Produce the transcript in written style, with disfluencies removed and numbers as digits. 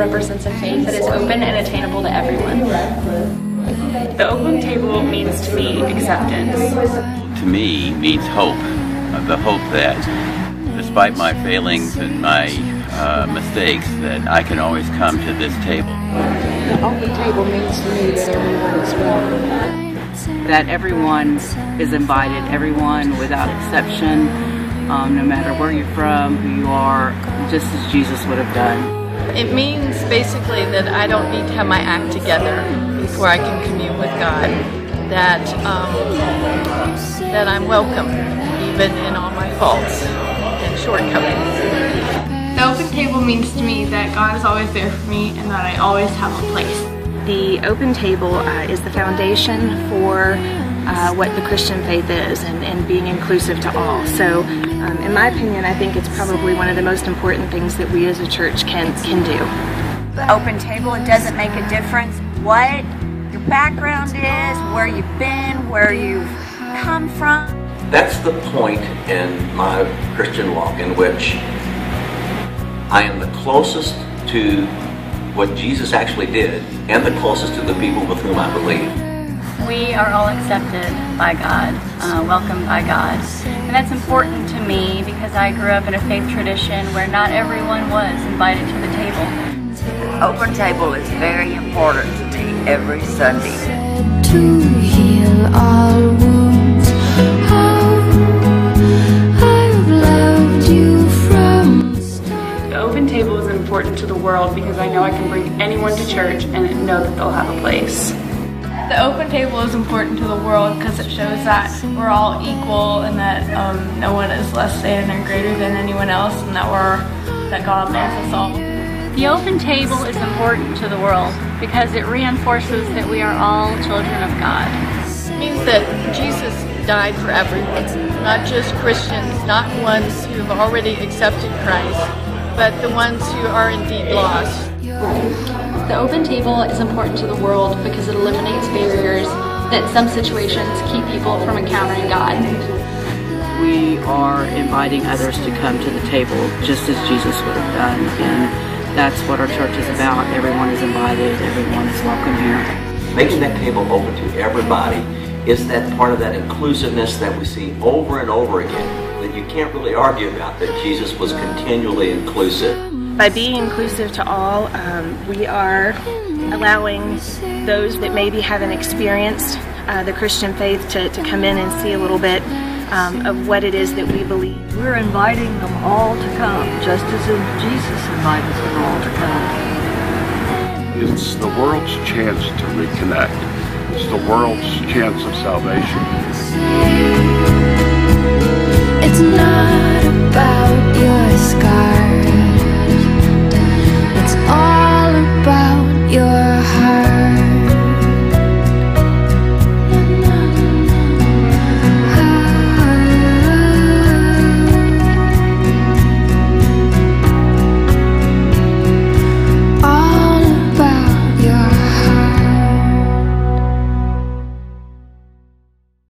represents a faith that is open and attainable to everyone. The open table means to me acceptance. To me means hope. The hope that despite my failings and my mistakes, that I can always come to this table. The open table means to me that everyone is welcome. That everyone is invited, everyone without exception, no matter where you're from, who you are, just as Jesus would have done. It means basically that I don't need to have my act together before I can commune with God. That I'm welcome, even in all my faults and shortcomings. The open table means to me that God is always there for me and that I always have a place. The open table is the foundation for what the Christian faith is and being inclusive to all. So in my opinion, I think it's probably one of the most important things that we as a church can do. The open table, it doesn't make a difference what your background is, where you've been, where you've come from. That's the point in my Christian walk in which I am the closest to what Jesus actually did and the closest to the people with whom I believe. We are all accepted by God, welcomed by God. And that's important to me because I grew up in a faith tradition where not everyone was invited to the table. Open table is very important to me every Sunday. To heal all wounds, I've loved you from the start. The open table is important to the world because I know I can bring anyone to church and know that they'll have a place. The open table is important to the world because it shows that we're all equal and that no one is less than or greater than anyone else, and that God loves us all. The open table is important to the world because it reinforces that we are all children of God. It means that Jesus died for everyone, not just Christians, not ones who have already accepted Christ, but the ones who are indeed lost. The open table is important to the world because it eliminates barriers that in some situations keep people from encountering God. We are inviting others to come to the table just as Jesus would have done, and that's what our church is about. Everyone is invited, everyone is welcome here. Making that table open to everybody is that part of that inclusiveness that we see over and over again, that you can't really argue about, that Jesus was continually inclusive. By being inclusive to all, we are allowing those that maybe haven't experienced the Christian faith to come in and see a little bit of what it is that we believe. We're inviting them all to come, just as Jesus invited them all to come. It's the world's chance to reconnect. It's the world's chance of salvation. It's not about your scars.